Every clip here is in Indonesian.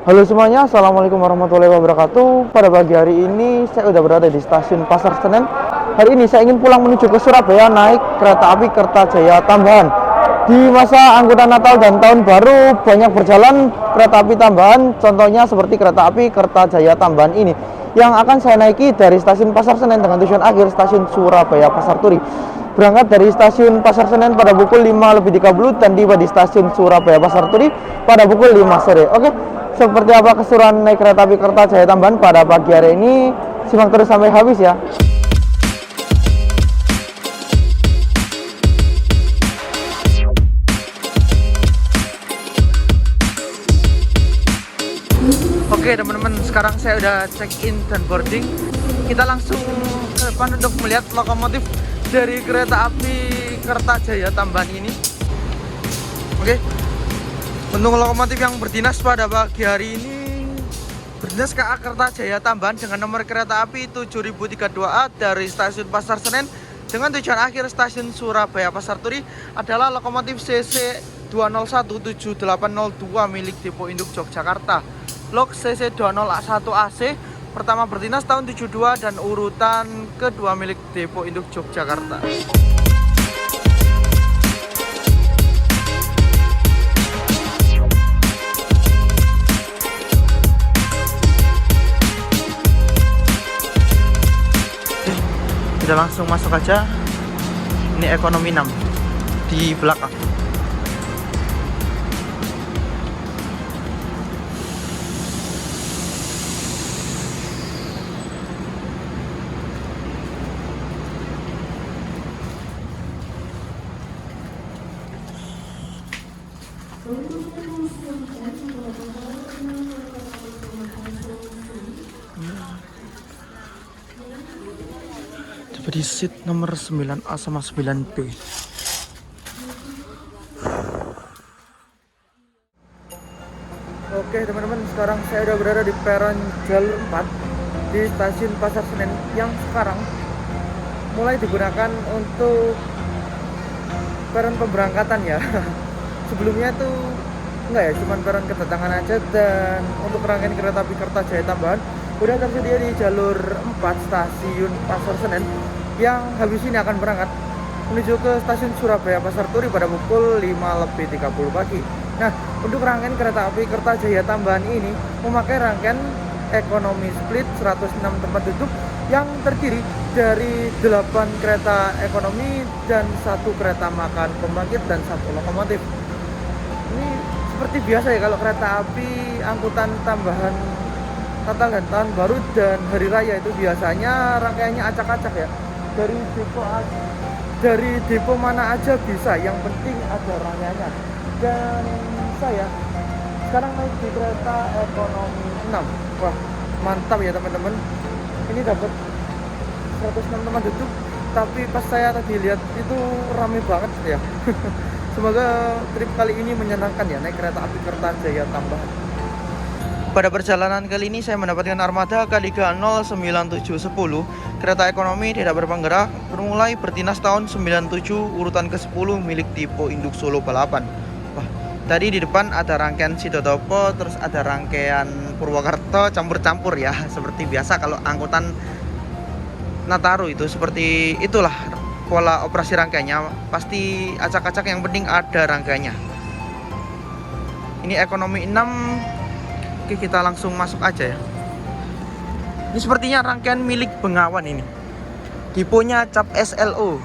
Halo semuanya, Assalamualaikum warahmatullahi wabarakatuh. Pada pagi hari ini saya sudah berada di stasiun Pasar Senen. Hari ini saya ingin pulang menuju ke Surabaya naik kereta api Kertajaya tambahan. Di masa angkutan Natal dan Tahun Baru banyak berjalan kereta api tambahan, contohnya seperti kereta api Kertajaya tambahan ini yang akan saya naiki dari stasiun Pasar Senen dengan tujuan akhir stasiun Surabaya Pasar Turi. Berangkat dari stasiun Pasar Senen pada pukul 5.30 dan tiba di stasiun Surabaya Pasar Turi pada pukul 5 sore. Oke, seperti apa keseruan naik kereta api Kertajaya tambahan pada pagi hari ini? Simak terus sampai habis ya. Oke teman-teman, sekarang saya udah check in dan boarding. Kita langsung ke depan untuk melihat lokomotif dari kereta api Kertajaya tambahan ini. Oke, untuk lokomotif yang berdinas pada pagi hari ini berdinas KA Kertajaya tambahan dengan nomor kereta api 7032A dari stasiun Pasar Senen dengan tujuan akhir stasiun Surabaya Pasar Turi adalah lokomotif CC 2017802 milik Depo Induk Yogyakarta. Lok CC 201AC pertama berdinas tahun 72 dan urutan kedua milik Depo Induk Yogyakarta. Kita langsung masuk aja. Ini ekonomi 6 di belakang. Coba di seat nomor 9A sama 9B. Oke teman-teman, sekarang saya udah berada di peron jalur 4 di stasiun Pasar Senen yang sekarang mulai digunakan untuk peron pemberangkatan ya. Sebelumnya tuh enggak ya, cuman peron kedatangan aja, dan untuk rangkaian kereta api Kertajaya tambahan udah tersedia di jalur 4 stasiun Pasar Senen yang habis ini akan berangkat menuju ke stasiun Surabaya Pasar Turi pada pukul 5.30 pagi. Nah, untuk rangkaian kereta api Kertajaya tambahan ini memakai rangkaian ekonomi split 106 tempat duduk yang terdiri dari 8 kereta ekonomi dan 1 kereta makan pembangkit dan 1 lokomotif. Ini seperti biasa ya kalau kereta api angkutan tambahan Natal dan Tahun Baru dan Hari Raya itu biasanya rangkaiannya acak-acak ya. Dari depo mana aja bisa, yang penting ada rangkaiannya. Dan saya sekarang naik di kereta ekonomi 6. Wah, mantap ya teman-teman. Ini dapat 106 tempat duduk, tapi pas saya tadi lihat itu rame banget ya. Semoga trip kali ini menyenangkan ya naik kereta api Kertajaya tambahan. Pada perjalanan kali ini saya mendapatkan armada K3 09710. Kereta ekonomi tidak berpenggerak, bermulai berdinas tahun 97 urutan ke-10 milik Depo Induk Solo Balapan. Wah, tadi di depan ada rangkaian Sidotopo, terus ada rangkaian Purwokerto, campur-campur ya. Seperti biasa kalau angkutan Nataru itu seperti itulah pola operasi rangkaiannya, pasti acak-acak, yang penting ada rangkaiannya. Ini ekonomi 6. Oke, kita langsung masuk aja ya. Ini sepertinya rangkaian milik Bengawan ini. Deponya cap SLO.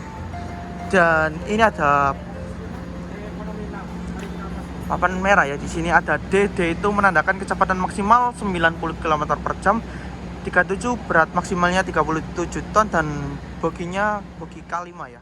Dan ini ada papan merah ya. Di sini ada D. D itu menandakan kecepatan maksimal 90 km per jam. 37 berat maksimalnya 37 ton dan boginya bogi K5 ya.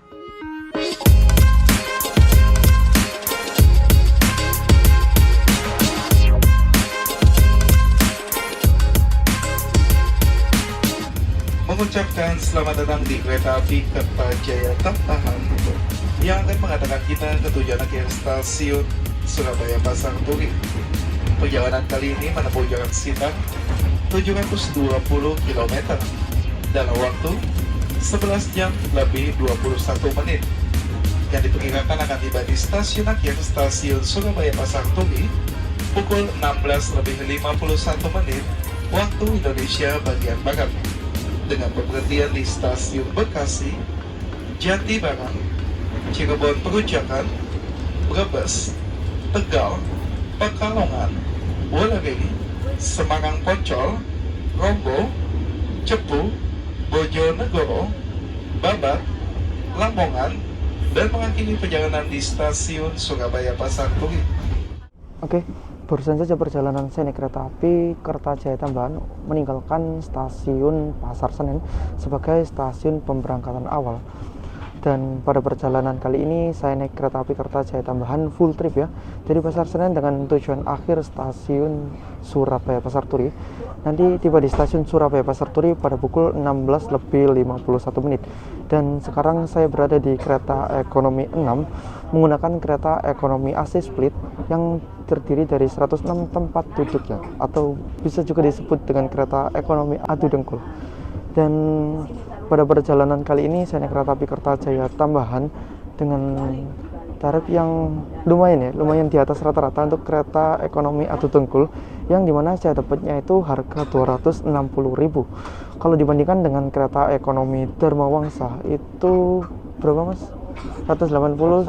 Mengucapkan selamat datang di kereta api Kertajaya tambahan yang akan mengantarkan kita ke tujuan akhir stasiun Surabaya Pasar Turi. Perjalanan kali ini menempuh jarak sekitar 720 km dalam waktu 11 jam lebih 21 menit yang diperkirakan akan tiba di stasiun akhir stasiun Surabaya Pasar Turi pukul 16:51 waktu Indonesia bagian Barat dengan pemberhentian di stasiun Bekasi, Jatibarang, Cirebon Perujakan, Brebes, Tegal, Pekalongan, Wonogiri, Semarang Poncol, Rombo, Cepu, Bojonegoro, Babat, Lamongan, dan mengakhiri perjalanan di stasiun Surabaya Pasar Turi. Oke, barusan saja perjalanan saya naik kereta api Kertajaya Tambahan meninggalkan stasiun Pasar Senen sebagai stasiun pemberangkatan awal. Dan pada perjalanan kali ini saya naik kereta api Kertajaya Tambahan full trip ya, dari Pasar Senen dengan tujuan akhir stasiun Surabaya Pasar Turi. Nanti tiba di stasiun Surabaya Pasar Turi pada pukul 16:51. Dan sekarang saya berada di kereta ekonomi 6 menggunakan kereta ekonomi AC split yang terdiri dari 106 tempat duduknya, atau bisa juga disebut dengan kereta ekonomi adu dengkul. Dan pada perjalanan kali ini saya naik kereta api Kertajaya Tambahan dengan tarif yang lumayan di atas rata-rata untuk kereta ekonomi adu dengkul, yang dimana saya dapatnya itu harga 260.000. Kalau dibandingkan dengan kereta ekonomi Dharma Wangsa itu berapa mas? 180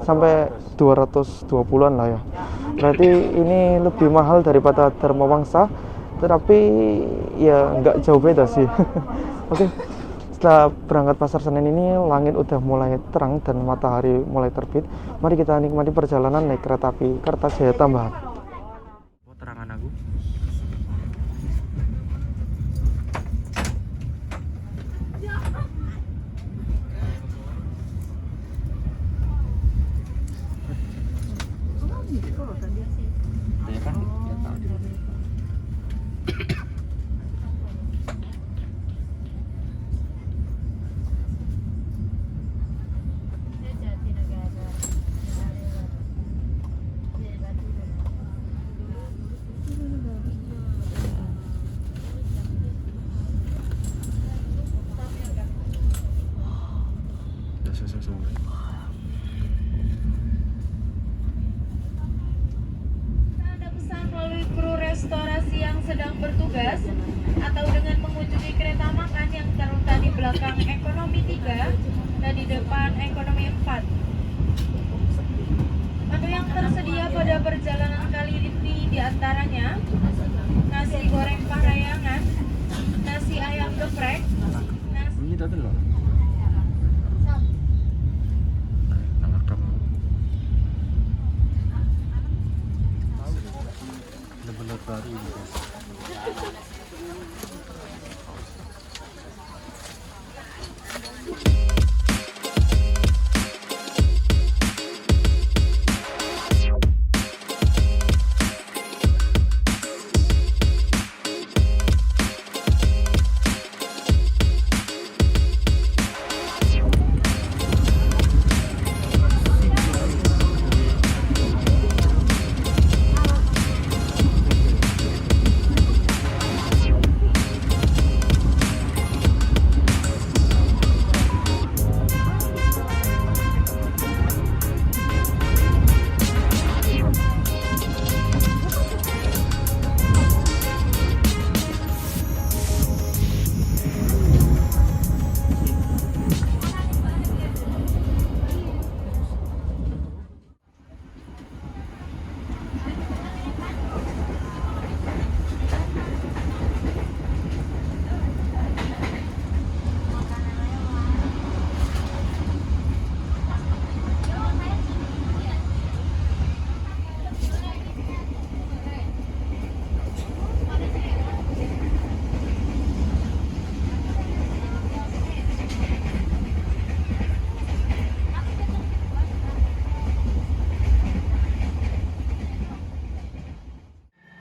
sampai 220-an lah ya. Berarti ini lebih mahal daripada Dharma Wangsa, tetapi ya nggak jauh beda sih. Oke, setelah berangkat Pasar Senen ini langit udah mulai terang dan matahari mulai terbit. Mari kita nikmati perjalanan naik kereta api Kertajaya Tambahan. Terangan aku. Anda pesan melalui kru restorasi yang sedang bertugas atau dengan mengunjungi kereta makan yang terletak di belakang ekonomi 3 dan di depan ekonomi 4. Menu yang tersedia pada perjalanan kali ini diantaranya nasi goreng Parahyangan, nasi ayam geprek,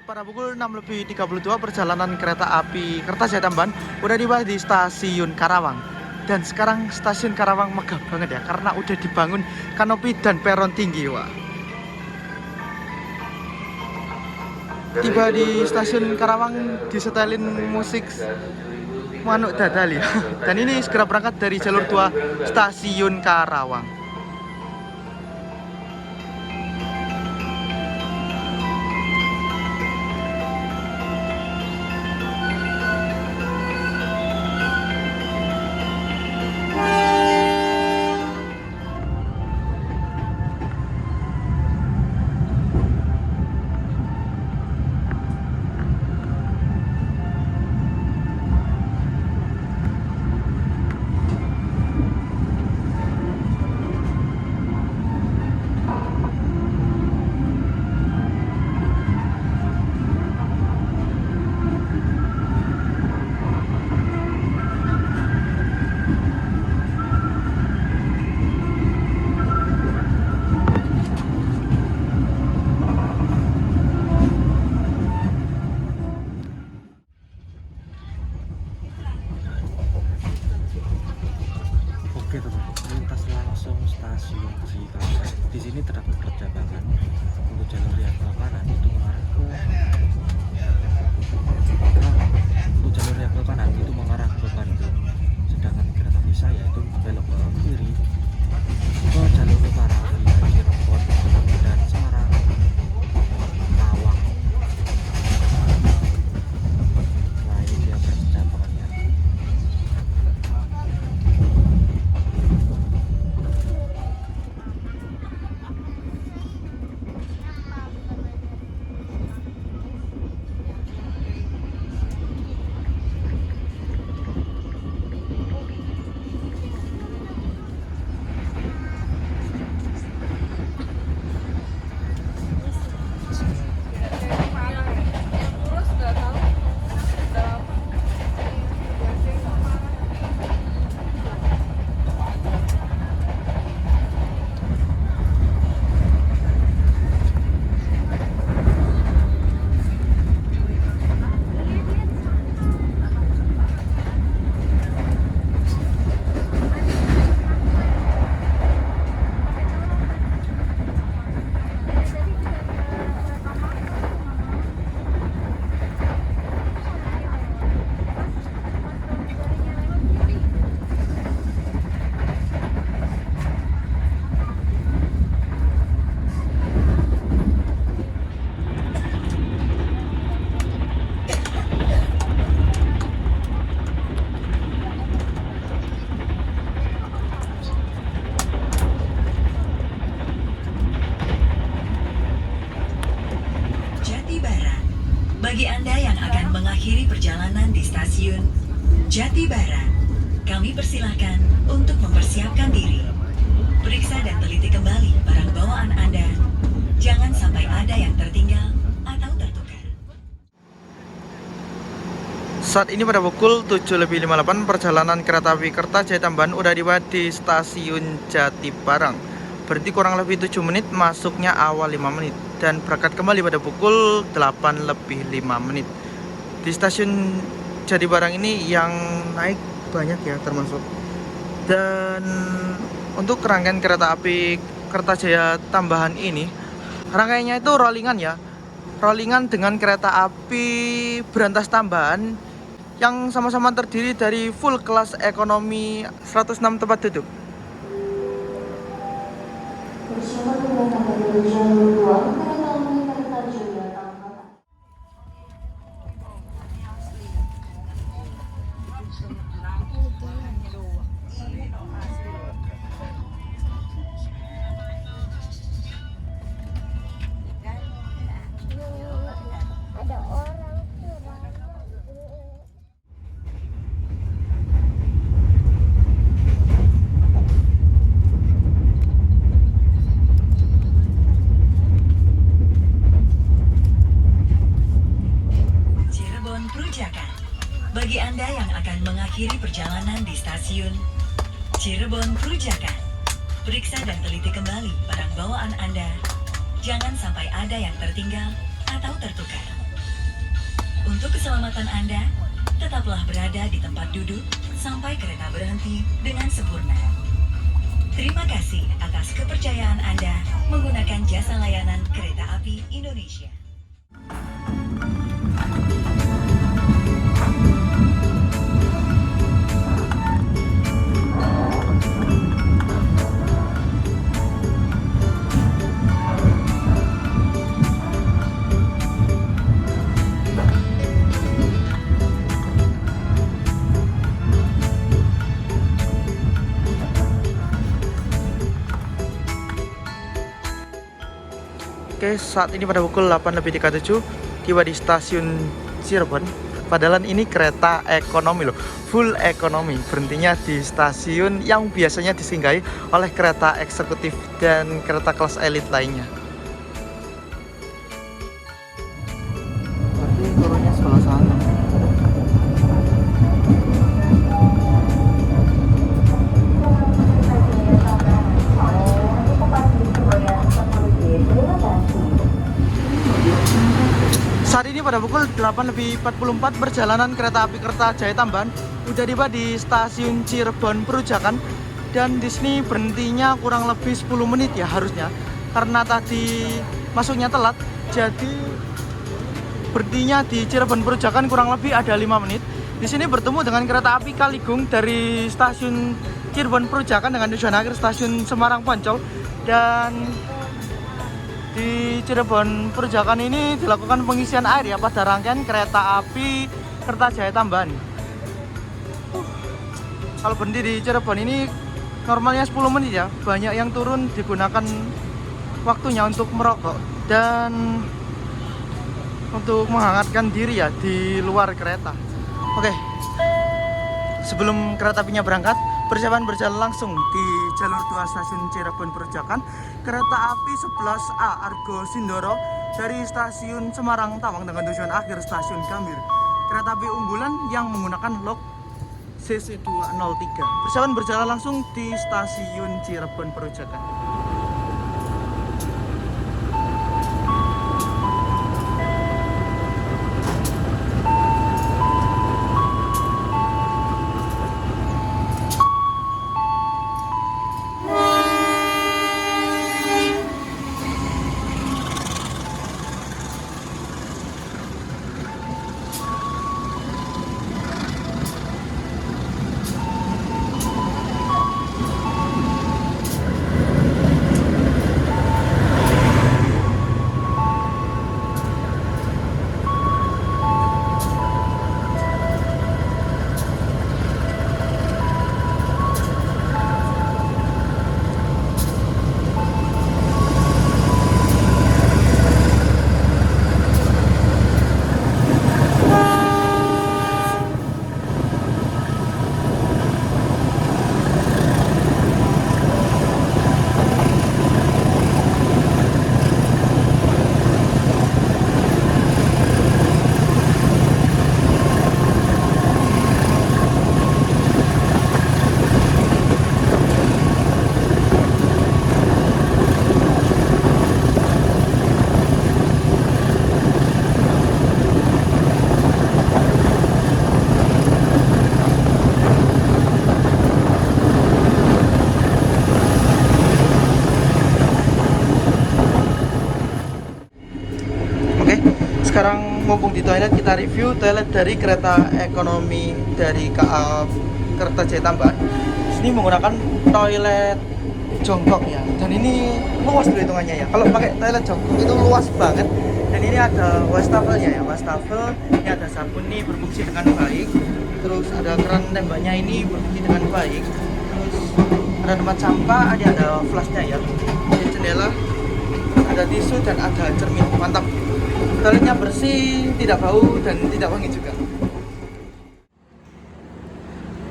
Pada pukul 6:32 perjalanan kereta api Kertajaya Tambahan udah tiba di stasiun Karawang. Dan sekarang stasiun Karawang megah banget ya, karena udah dibangun kanopi dan peron tinggi. Wah. Tiba di stasiun Karawang disetelin musik Manuk Dadali. Dan ini segera berangkat dari jalur 2 stasiun Karawang. stasiun Cikarang. Di sini terdapat percabangan untuk jalur yang ke kanan itu mengarah ke Cikarang. Untuk jalur yang ke kanan itu mengarah ke Bandung. Sedangkan kereta api saya itu belok ke kiri ke jalur utara via Cirebon dan Semarang, Tawang. Nah ini dia percabangannya. Jatibarang. Bagi Anda yang akan mengakhiri perjalanan di stasiun Jatibarang, kami persilahkan untuk mempersiapkan diri. Periksa dan teliti kembali barang bawaan Anda. Jangan sampai ada yang tertinggal atau tertukar. Saat ini pada pukul 7.58 perjalanan kereta api Kertajaya Tambahan udah tiba di stasiun Jatibarang. Berarti kurang lebih 7 menit, masuknya awal 5 menit dan berangkat kembali pada pukul 8:05. Di stasiun Jatibarang ini yang naik banyak ya termasuk. Dan untuk rangkaian kereta api Kertajaya Tambahan ini rangkaiannya itu rollingan ya. Rollingan dengan kereta api berantas tambahan yang sama-sama terdiri dari full kelas ekonomi 106 tempat duduk. Persiapan menggunakan dari jalur 2 kereta api Kertajaya Tambahan. Ada orang Cirebon Perujakan. Bagi Anda yang akan mengakhiri perjalanan di stasiun Cirebon Perujakan, periksa dan teliti kembali barang bawaan Anda. Jangan sampai ada yang tertinggal atau tertukar. Untuk keselamatan Anda, tetaplah berada di tempat duduk sampai kereta berhenti dengan sempurna. Terima kasih atas kepercayaan Anda menggunakan jasa layanan Kereta Api Indonesia. Oke, saat ini pada pukul 8:37 tiba di stasiun Cirebon. Padahal ini kereta ekonomi loh, full ekonomi. Berhentinya di stasiun yang biasanya disinggahi oleh kereta eksekutif dan kereta kelas elit lainnya. Berarti turunnya sebelah sana. Saat ini pada pukul 8:44 perjalanan kereta api Kertajaya Tambahan udah tiba di stasiun Cirebon Perujakan. dan di sini berhentinya kurang lebih 10 menit ya harusnya, karena tadi masuknya telat, jadi berhentinya di Cirebon Perujakan kurang lebih ada 5 menit. Di sini bertemu dengan kereta api Kaligung dari stasiun Cirebon Perujakan dengan tujuan akhir stasiun Semarang Poncol. Dan di Cirebon Perujakan ini dilakukan pengisian air ya pada rangkaian kereta api Kertajaya Tambahan. Kalau berhenti di Cirebon ini normalnya 10 menit ya. Banyak yang turun digunakan waktunya untuk merokok dan untuk menghangatkan diri ya di luar kereta. Oke, sebelum kereta apinya berangkat, persiapan berjalan langsung di jalur 2 stasiun Cirebon Perujakan. Kereta api 11A Argo Sindoro dari stasiun Semarang Tawang dengan tujuan akhir stasiun Gambir. Kereta api unggulan yang menggunakan lok CC203. Persiapan berjalan langsung di stasiun Cirebon Perujakan. Sekarang mumpung di toilet, kita review toilet dari kereta ekonomi dari KA Kertajaya Tambahan. Sini menggunakan toilet jongkok ya, dan ini luas dulu hitungannya ya. Kalau pakai toilet jongkok itu luas banget. Dan ini ada wastafelnya ya, wastafel. Ini ada sabun nih berfungsi dengan baik. Terus ada keran tembaknya ini berfungsi dengan baik. Terus ada tempat sampah, ada flashnya ya. Ada jendela, ada tisu dan ada cermin. Mantap. Toiletnya bersih, tidak bau dan tidak wangi juga.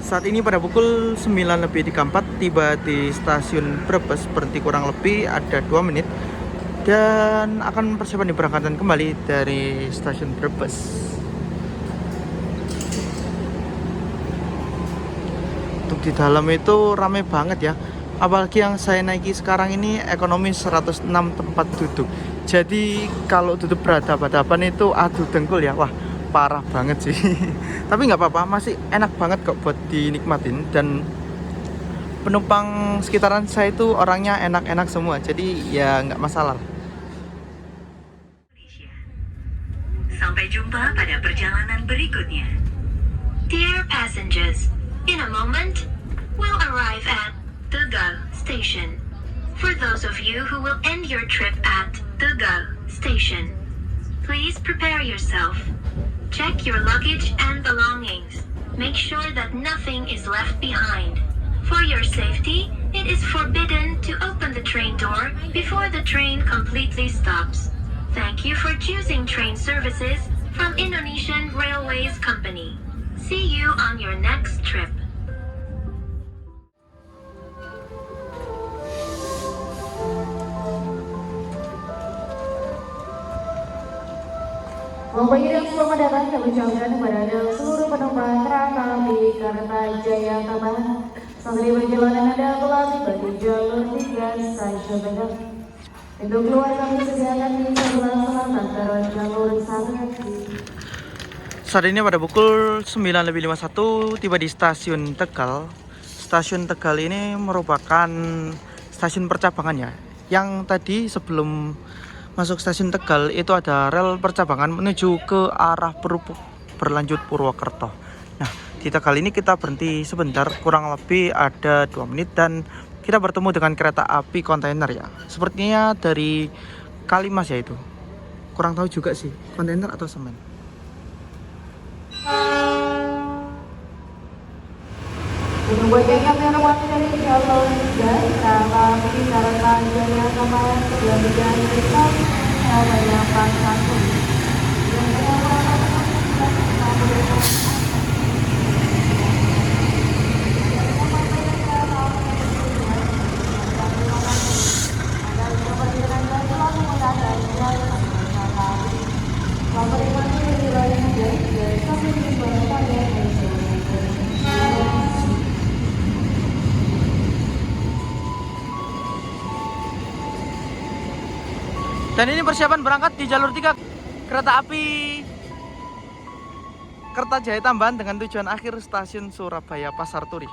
Saat ini pada pukul 9:34 tiba di stasiun Brebes, berhenti kurang lebih ada 2 menit dan akan persiapan diberangkatkan kembali dari stasiun Brebes. Untuk di dalam itu ramai banget ya. Apalagi yang saya naiki sekarang ini ekonomi 106 tempat duduk. Jadi kalau duduk berhadapan-hadapan itu adu dengkul ya. Wah, parah banget sih. Tapi nggak apa-apa, masih enak banget kok buat dinikmatin. Dan penumpang sekitaran saya itu orangnya enak-enak semua. Jadi ya nggak masalah. Sampai jumpa pada perjalanan berikutnya. Dear passengers, in a moment, we'll arrive at Tegal Station. For those of you who will end your trip at Tegal Station, please prepare yourself. Check your luggage and belongings. Make sure that nothing is left behind. For your safety, it is forbidden to open the train door before the train completely stops. Thank you for choosing train services from Indonesian Railways Company. See you on your next trip. Memperhatikan selamat datang kami ucapkan kepada seluruh penumpang kereta api Kertajaya Tambahan. Saat ini perjalanan Anda telah tiba di jalur 3 stasiun Tegal. Untuk keluar kami sediakan di sebelah selatan terus jalur 1. Saat ini pada pukul 9:51 tiba di stasiun Tegal. stasiun Tegal ini merupakan stasiun percabangan ya. Yang tadi sebelum masuk stasiun Tegal itu ada rel percabangan menuju ke arah berlanjut Purwokerto. Nah, di Tegal ini kita berhenti sebentar, kurang lebih ada 2 menit dan kita bertemu dengan kereta api kontainer ya. Sepertinya dari Kalimas ya itu. Kurang tahu juga sih, kontainer atau semen. Untuk bajaj yang terlewat dari jalur 3, kereta api Kareta Jaya Kemayan sudah berjalan dari Surabaya Pasar Turi. Dan ini persiapan berangkat di jalur 3 kereta api Kertajaya Tambahan dengan tujuan akhir stasiun Surabaya Pasar Turi.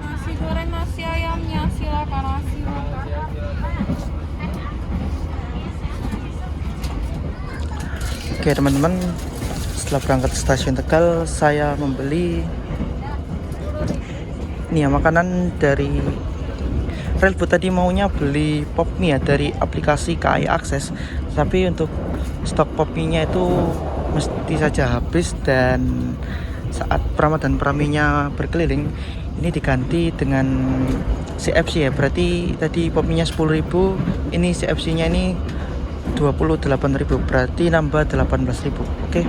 Nasi goreng, nasi ayamnya, silakan nasi. Oke teman-teman, setelah berangkat ke stasiun Tegal, saya membeli ini ya, makanan dari Railbus. Tadi maunya beli pop mie ya dari aplikasi KAI Akses, tapi untuk stok pop mie-nya itu mesti saja habis, dan saat Ramadan Praminya berkeliling ini diganti dengan CFC ya. Berarti tadi pop mie-nya 10.000, ini CFC-nya ini 28.000, berarti nambah 18.000. Oke,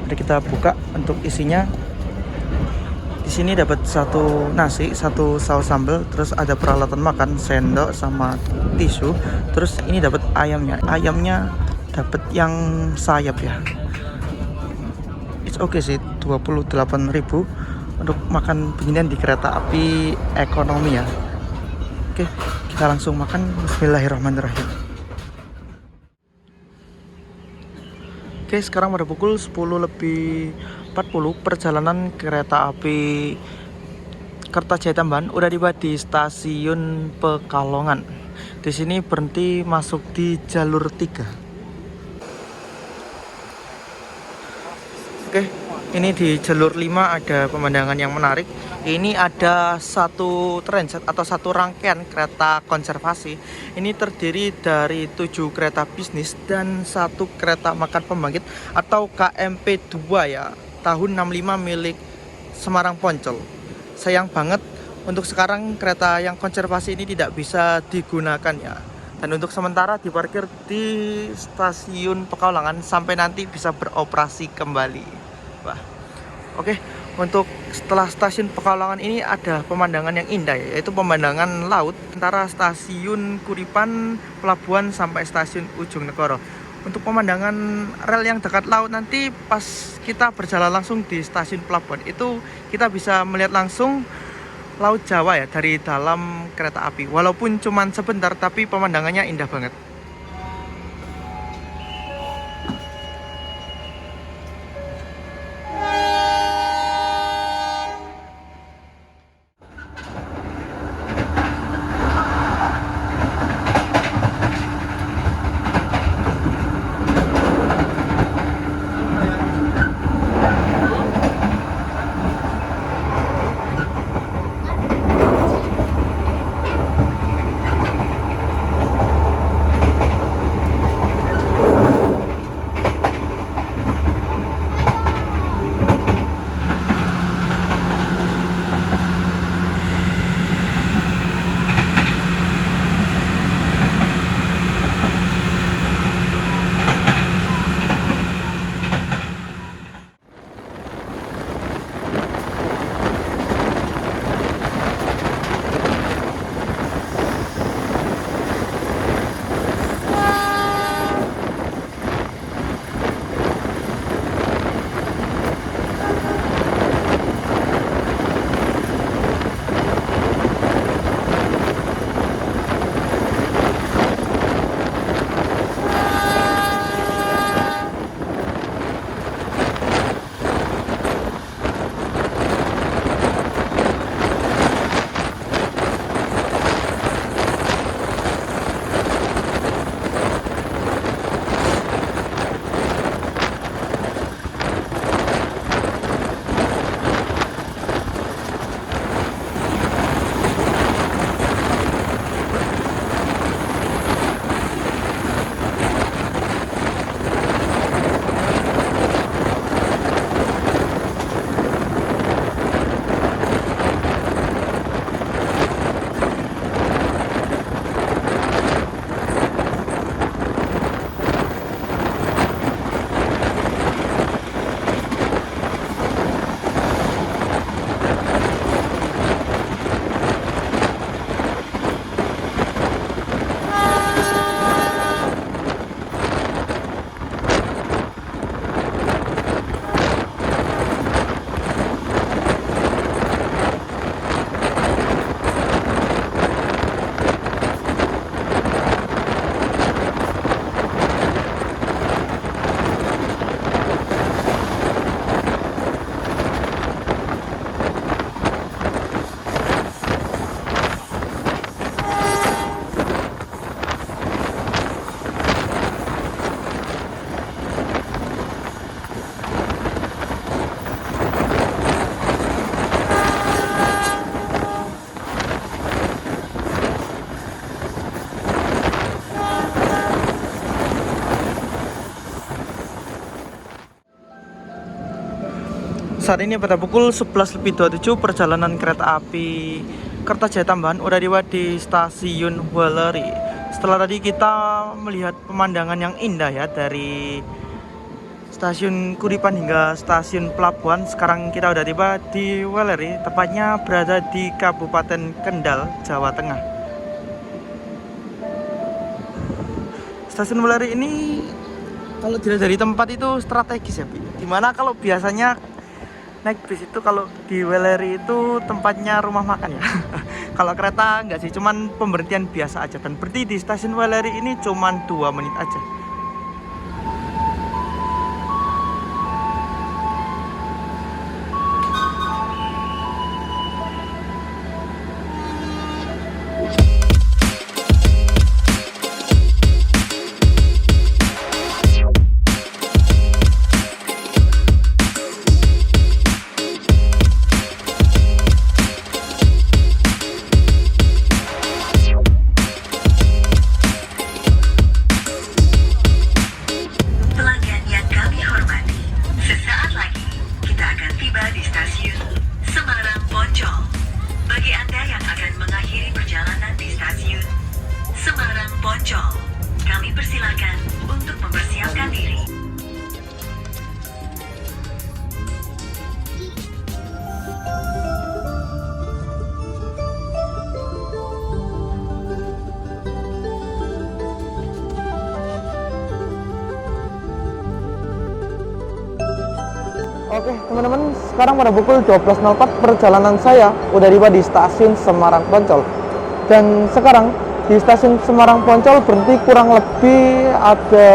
mari kita buka untuk isinya. Di sini dapat satu nasi, satu saus sambal, terus ada peralatan makan, sendok sama tisu. Terus ini dapat ayamnya. Ayamnya dapat yang sayap ya. It's okay sih, 28.000 untuk makan beginian di kereta api ekonomi ya. Oke, kita langsung makan. Bismillahirrahmanirrahim. Oke, sekarang pada pukul 10.40 perjalanan kereta api Kertajaya Tambahan udah tiba di stasiun Pekalongan. Di sini berhenti masuk di jalur 3. Oke, ini di jalur 5 ada pemandangan yang menarik. Ini ada satu transit atau satu rangkaian kereta konservasi. Ini terdiri dari 7 kereta bisnis dan 1 kereta makan pembangkit atau KMP2 ya, tahun 65 milik Semarang Poncol. Sayang banget untuk sekarang kereta yang konservasi ini tidak bisa digunakan ya. Dan untuk sementara diparkir di stasiun Pekalongan sampai nanti bisa beroperasi kembali. Wah. Oke, untuk setelah stasiun Pekalongan ini ada pemandangan yang indah ya, yaitu pemandangan laut antara stasiun Kuripan, Pelabuhan sampai stasiun Ujung Negoro. Untuk pemandangan rel yang dekat laut nanti pas kita berjalan langsung di stasiun Pelabuhan itu kita bisa melihat langsung Laut Jawa ya dari dalam kereta api. Walaupun cuman sebentar tapi pemandangannya indah banget. Saat ini pada pukul 11.27 perjalanan kereta api Kertajaya Tambahan udah tiba di stasiun Wellery. Setelah tadi kita melihat pemandangan yang indah ya dari stasiun Kuripan hingga stasiun Pelabuhan, sekarang kita udah tiba di Wellery, tepatnya berada di Kabupaten Kendal, Jawa Tengah. Stasiun Wellery ini kalau dilihat dari tempat itu strategis ya, dimana kalau biasanya naik bis itu kalau di Wellery itu tempatnya rumah makan ya. Kalau kereta enggak sih, cuman pemberhentian biasa aja, dan berhenti di stasiun Wellery ini cuman 2 menit aja. Pelanggan yang kami hormati, sesaat lagi kita akan tiba di stasiun Semarang Poncol. Bagi Anda yang akan mengakhiri perjalanan di stasiun Semarang Poncol, kami persilakan untuk mempersiapkan diri. Oke teman-teman, sekarang pada pukul 12.04 perjalanan saya udah tiba di stasiun Semarang Poncol. Dan sekarang di stasiun Semarang Poncol berhenti kurang lebih ada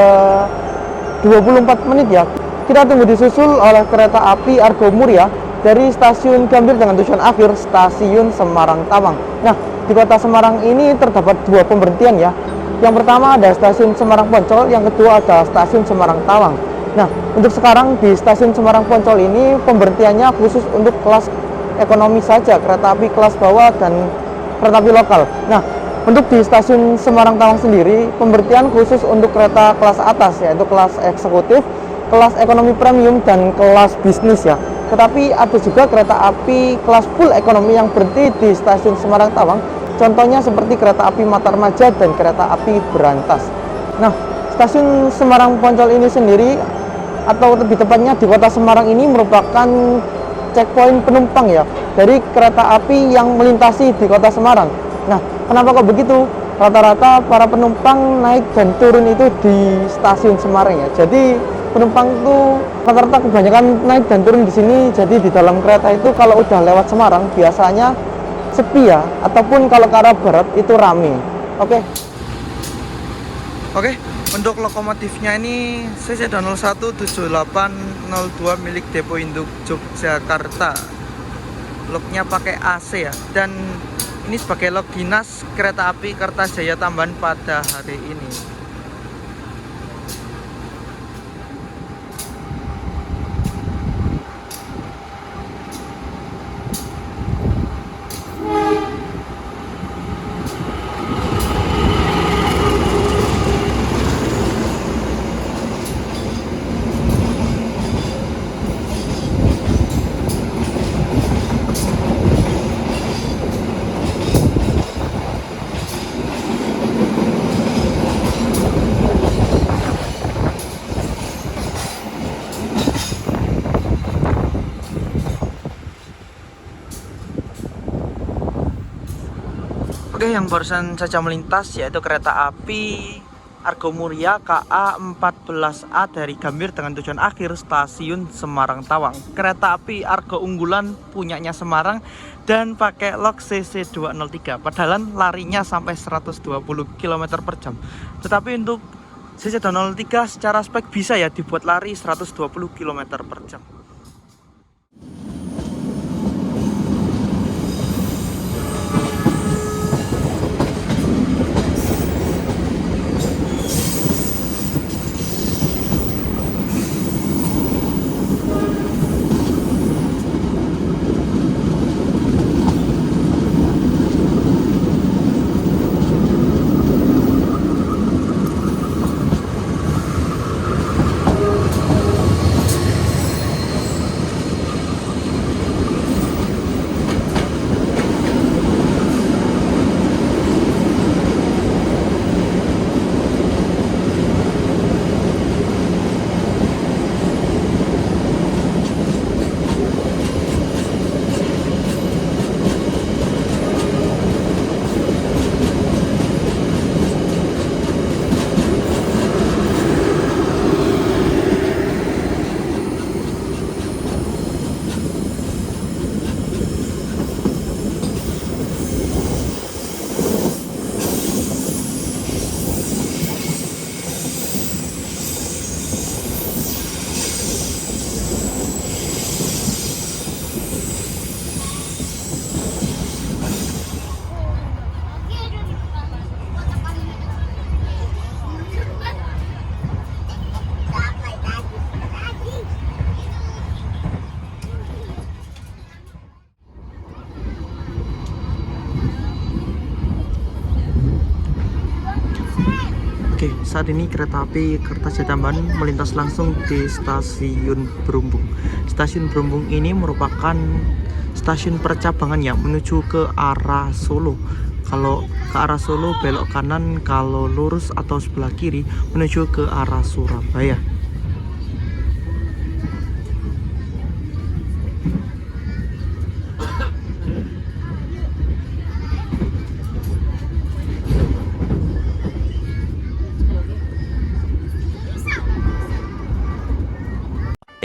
24 menit ya. Kita tunggu disusul oleh kereta api Argo Muria dari stasiun Gambir dengan tujuan akhir stasiun Semarang Tawang. Nah, di kota Semarang ini terdapat 2 pemberhentian ya. Yang pertama ada stasiun Semarang Poncol, yang kedua ada stasiun Semarang Tawang. Nah, untuk sekarang di stasiun Semarang Poncol ini pemberhentiannya khusus untuk kelas ekonomi saja, kereta api kelas bawah dan kereta api lokal. Nah, untuk di stasiun Semarang Tawang sendiri pemberhentian khusus untuk kereta kelas atas, yaitu kelas eksekutif, kelas ekonomi premium, dan kelas bisnis ya. Tetapi ada juga kereta api kelas full ekonomi yang berhenti di stasiun Semarang Tawang. Contohnya seperti kereta api Matarmaja dan kereta api Berantas. Nah, stasiun Semarang Poncol ini sendiri, atau lebih tepatnya di kota Semarang ini, merupakan checkpoint penumpang ya dari kereta api yang melintasi di kota Semarang. Nah, kenapa kok begitu? Rata-rata para penumpang naik dan turun itu di stasiun Semarang ya. Jadi penumpang itu rata-rata kebanyakan naik dan turun di sini. Jadi di dalam kereta itu kalau udah lewat Semarang biasanya sepi ya, ataupun kalau ke arah barat itu rame. Oke. Untuk lokomotifnya ini CC017802 milik Depo Induk Yogyakarta. Loknya pakai AC ya, dan ini sebagai lok dinas kereta api Kertajaya Tambahan pada hari ini. Oke, yang barusan saja melintas yaitu kereta api Argo Muria KA 14A dari Gambir dengan tujuan akhir stasiun Semarang Tawang. Kereta api Argo unggulan punyanya Semarang dan pakai lok CC203. Padahal larinya sampai 120 km per jam. Tetapi untuk CC203 secara spek bisa ya dibuat lari 120 km per jam. Oke, saat ini kereta api Kertajaya Tambahan melintas langsung di stasiun Berumbung. Stasiun Berumbung ini merupakan stasiun percabangan yang menuju ke arah Solo. Kalau ke arah Solo belok kanan, kalau lurus atau sebelah kiri menuju ke arah Surabaya.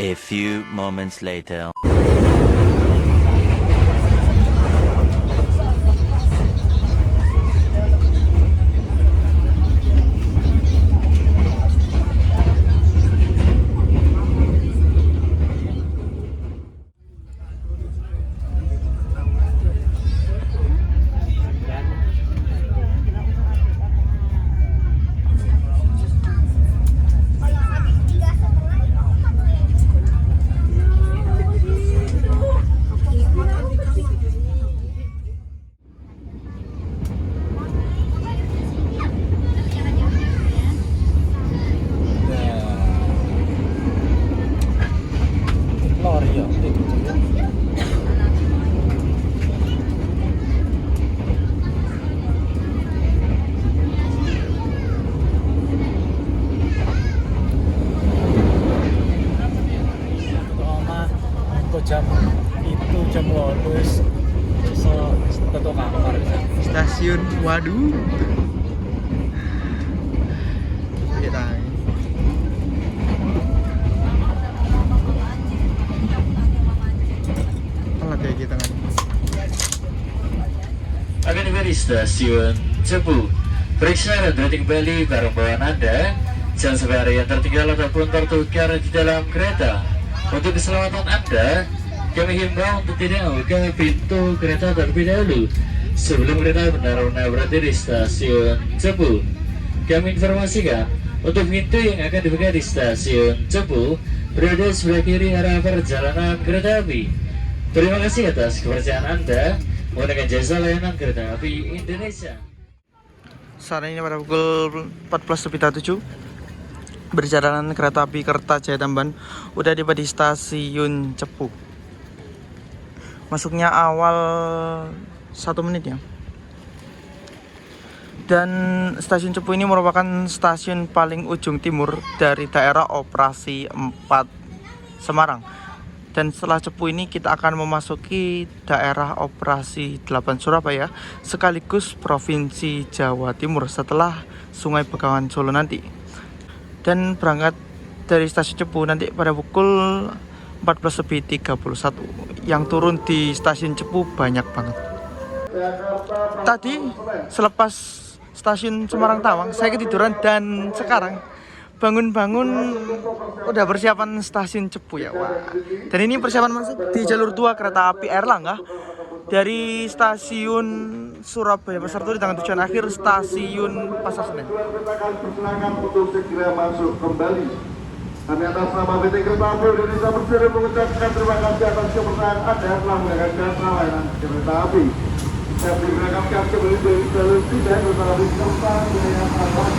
A few moments later. Jam 8 so tetok kamar Stasiun waduh. Kita alat kayak kita kan. Akan tiba di stasiun Cepu. Periksa dan berhenti kembali barang bawaan Anda. Jangan sampai ada yang tertinggal ataupun tertukar di dalam kereta. Untuk keselamatan Anda, kami himbau untuk tidak membuka pintu kereta terlebih dahulu sebelum kereta benar-benar berhenti di stasiun Cepu. Kami informasikan untuk pintu yang akan dibuka di stasiun Cepu berada sebelah kiri arah perjalanan kereta api. Terima kasih atas kepercayaan Anda menggunakan jasa layanan kereta api Indonesia. Saat ini pada pukul 14.07 perjalanan kereta api Kertajaya Tambahan udah tiba di stasiun Cepu. Masuknya awal 1 menit ya. Dan stasiun Cepu ini merupakan stasiun paling ujung timur dari daerah operasi 4 Semarang. Dan setelah Cepu ini kita akan memasuki daerah operasi 8 Surabaya sekaligus Provinsi Jawa Timur setelah Sungai Begawan Solo nanti. Dan berangkat dari stasiun Cepu nanti pada pukul 14.31. Yang turun di stasiun Cepu banyak banget. Tadi selepas stasiun Semarang Tawang saya ketiduran dan sekarang bangun-bangun udah persiapan stasiun Cepu ya. Wah. Dan ini persiapan masuk di jalur 2 kereta api Airlangga dari stasiun Surabaya Pasar Turi dengan tujuan akhir stasiun Pasar Senen. Persilakan untuk segera masuk kembali. Kami atas nama PT Kereta Api Indonesia Persero mengucapkan terima kasih atas kepercayaan Anda telah menggunakan jasa layanan kereta api. Saya berangkatkan kembali dari jalur 3 kereta api Kertajaya Tambahan.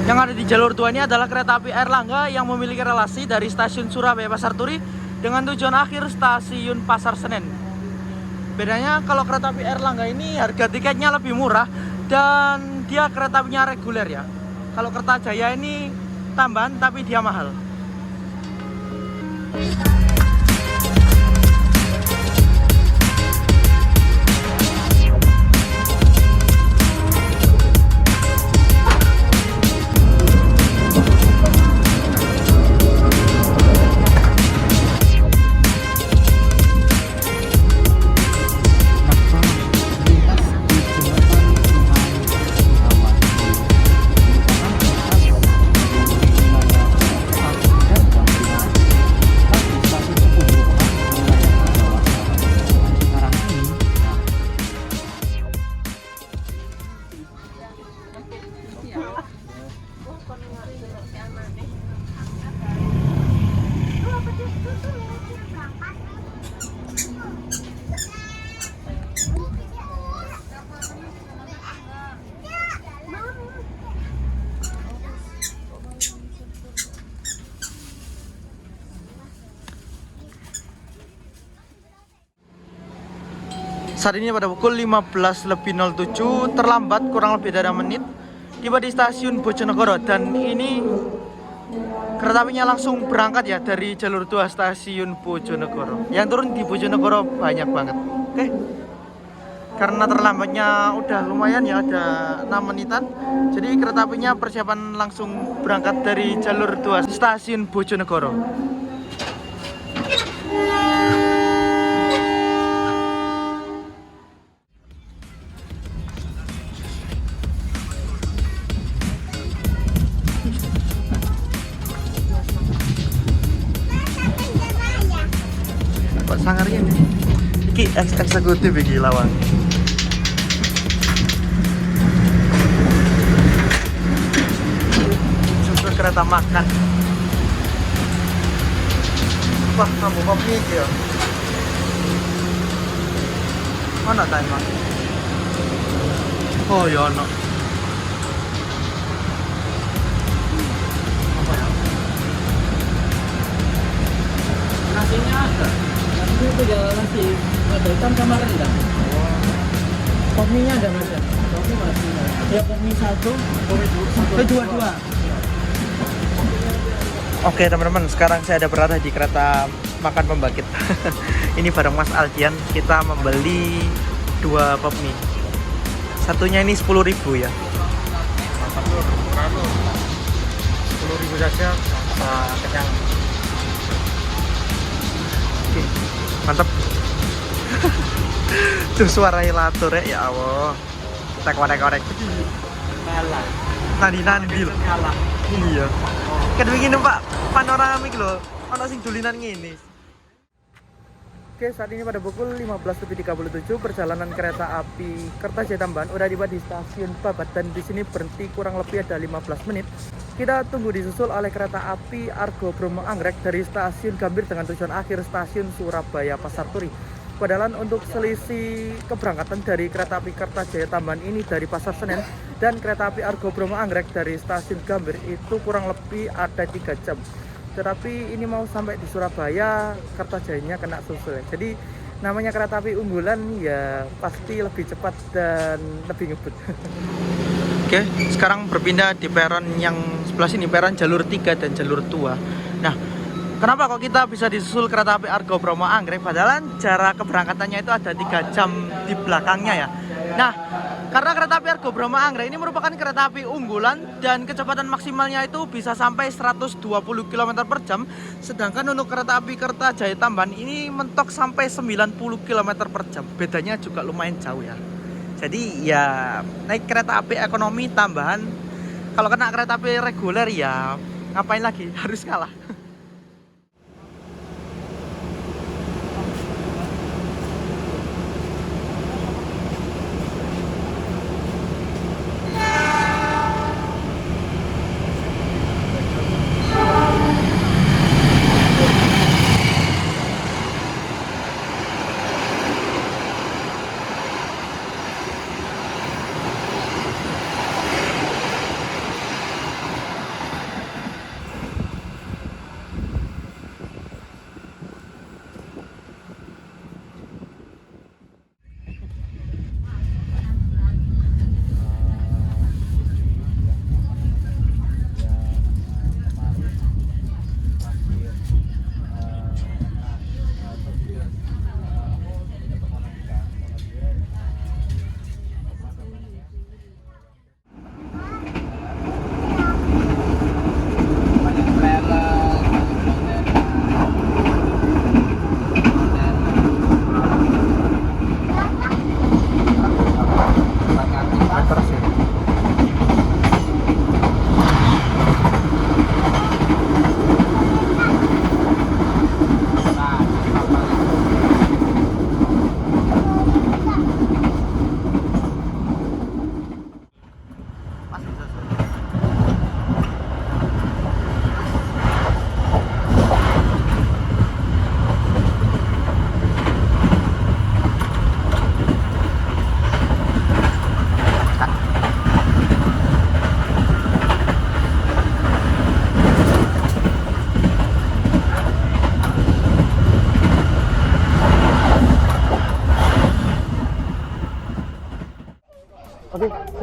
Yang ada di jalur 2 ini adalah kereta api Airlangga yang memiliki relasi dari stasiun Surabaya Pasar Turi dengan tujuan akhir stasiun Pasar Senen. Bedanya kalau kereta api Airlangga ini harga tiketnya lebih murah dan dia kereta apinya reguler ya. Kalau Kertajaya ini tambahan tapi dia mahal. Saat ini pada pukul 15.07, terlambat kurang lebih dari menit, tiba di stasiun Bojonegoro. Dan ini kereta apinya langsung berangkat ya dari jalur 2 stasiun Bojonegoro. Yang turun di Bojonegoro banyak banget. Oke. Karena terlambatnya udah lumayan ya, ada 6 menitan. Jadi kereta apinya persiapan langsung berangkat dari jalur 2 stasiun Bojonegoro. Pak sangarnya nih. Iki eksekutif iki lawang. Susu kereta makan. Wah, kamu kopi iki ya. Mana timer? Oh, ya ono. Apa ya? Nasinya ada. Itu jalan nasi, ada hitam sama rendang. Kopinya ada mas ya? Kopi masih ada. Ya kopi satu, kopi dua. Oke teman-teman, sekarang saya ada berada di kereta makan pembangkit. Ini bareng Mas Aldian, kita membeli 2 pop mie. Satunya ini 10.000 ya. Mantap lur, murah lur. 10.000 saja, bisa kenyang. Oke, mantap. Tuh suara ilatur ya Allah. Kita korek-korek. Kalah. Nandi loh. Kalah. Iya. Kan begini Pak, panoramik loh. Ono sing dulinan ngene. Oke, saat ini pada pukul 15.37 perjalanan kereta api Kertajaya Tambahan udah tiba di stasiun Babat dan di sini berhenti kurang lebih ada 15 menit. Kita tunggu disusul oleh kereta api Argo Bromo Anggrek dari stasiun Gambir dengan tujuan akhir stasiun Surabaya Pasar Turi. Padahal untuk selisih keberangkatan dari kereta api Kertajaya Tambahan ini dari Pasar Senen dan kereta api Argo Bromo Anggrek dari stasiun Gambir itu kurang lebih ada 3 jam. Tetapi ini mau sampai di Surabaya, Kertajayanya kena susul ya. Jadi namanya kereta api unggulan ya pasti lebih cepat dan lebih ngebut. Oke, sekarang berpindah di peron yang sebelah sini, peron jalur 3 dan jalur 2. Nah, kenapa kok kita bisa disusul kereta api Argo Bromo Anggrek? Padahal jarak keberangkatannya itu ada 3 jam di belakangnya ya. Nah, karena kereta api Argo Bromo Anggrek ini merupakan kereta api unggulan dan kecepatan maksimalnya itu bisa sampai 120 km per jam. Sedangkan untuk kereta api Kertajaya Tambahan ini mentok sampai 90 km per jam. Bedanya juga lumayan jauh ya. Jadi ya naik kereta api ekonomi tambahan, kalau kena kereta api reguler ya ngapain lagi, harus kalah.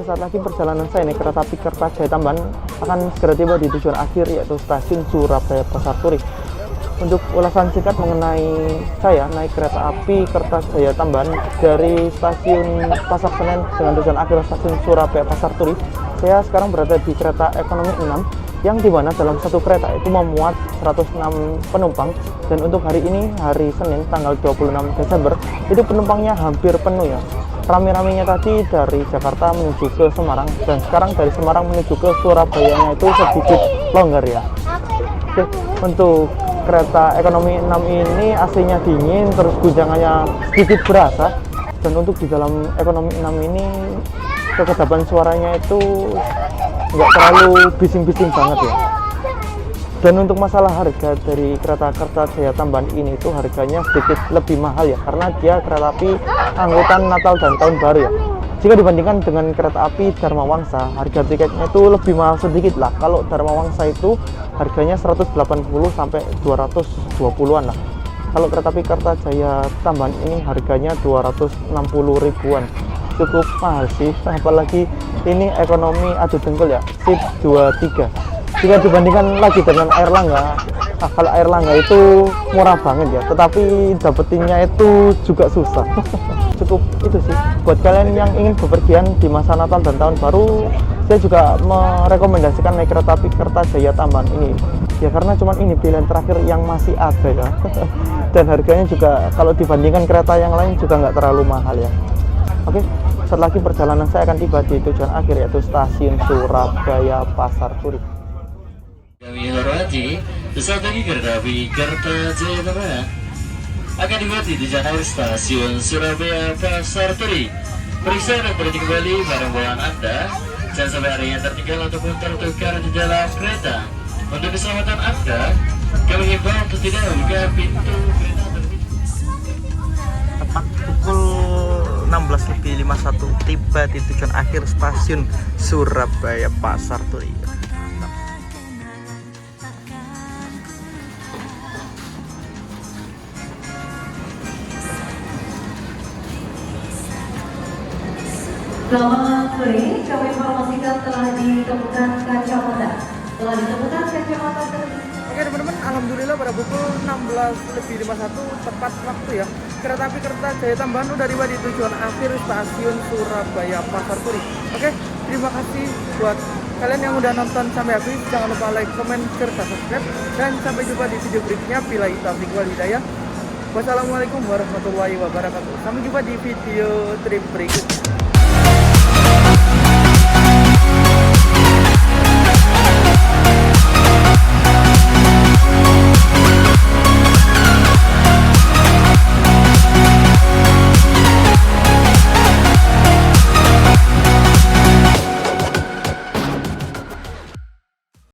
sesaat lagi perjalanan saya naik kereta api Kertajaya Tambahan akan segera tiba di tujuan akhir, yaitu stasiun Surabaya Pasar Turi. Untuk ulasan singkat mengenai saya naik kereta api Kertajaya Tambahan dari stasiun Pasar Senen dengan tujuan akhir stasiun Surabaya Pasar Turi, saya sekarang berada di kereta ekonomi 6 yang dimana dalam satu kereta itu memuat 106 penumpang, dan untuk hari ini, hari Senin tanggal 26 Desember, itu penumpangnya hampir penuh ya. Rame-ramenya tadi dari Jakarta menuju ke Semarang, dan sekarang dari Semarang menuju ke Surabaya itu sedikit longgar ya. Oke, untuk kereta ekonomi 6 ini AC-nya dingin, terus guncangannya sedikit berasa, dan untuk di dalam ekonomi 6 ini kekedapan suaranya itu nggak terlalu bising-bising banget ya. Dan untuk masalah harga dari kereta Kertajaya Tambahan ini itu harganya sedikit lebih mahal ya, karena dia kereta api angkutan Natal dan Tahun Baru ya. Jika dibandingkan dengan kereta api Dharma Wangsa, harga tiketnya itu lebih mahal sedikit lah. Kalau Dharma Wangsa itu harganya 180 sampai 220-an lah. Kalau kereta api Kertajaya Tambahan ini harganya 260 ribuan. Cukup mahal sih, apalagi ini ekonomi adu dengkul ya, seat 23. Jika dibandingkan lagi dengan Airlangga, kalau Airlangga itu murah banget ya, tetapi dapetinnya itu juga susah. Cukup itu sih, buat kalian yang ingin bepergian di masa Natal dan Tahun Baru, saya juga merekomendasikan naik kereta api Kertajaya Tambahan ini ya, karena cuman ini pilihan terakhir yang masih ada ya. Dan harganya juga kalau dibandingkan kereta yang lain juga nggak terlalu mahal ya. Oke, setelah lagi perjalanan saya akan tiba di tujuan akhir, yaitu stasiun Surabaya Pasar Turi. Kami hormati, sesaat lagi kereta api Kertajaya Tambahan akan dibuat di tujuan akhir stasiun Surabaya Pasar Turi. Periksa dan berhenti kembali barang bawaan Anda, jangan sampai ada yang tertinggal ataupun tertukar di dalam kereta. Untuk keselamatan Anda, kami himbau untuk tidak membuka pintu kereta tertutup. Tepat pukul 16:51 tiba di tujuan akhir stasiun Surabaya Pasar Turi. Selamat sore, kami informasikan telah ditemukan kacamata. Telah ditemukan kacamata Oke teman-teman, alhamdulillah pada pukul 16:51 tepat waktu ya, kereta api Kertajaya Tambahan udah tiba di tujuan akhir stasiun Surabaya Pasar Turi. Oke, terima kasih buat kalian yang udah nonton sampai habis. Jangan lupa like, comment, share, dan subscribe. Dan sampai jumpa di video berikutnya. Billahi taufiq wal hidayah. Wassalamualaikum warahmatullahi wabarakatuh. Sampai jumpa di video trip berikutnya.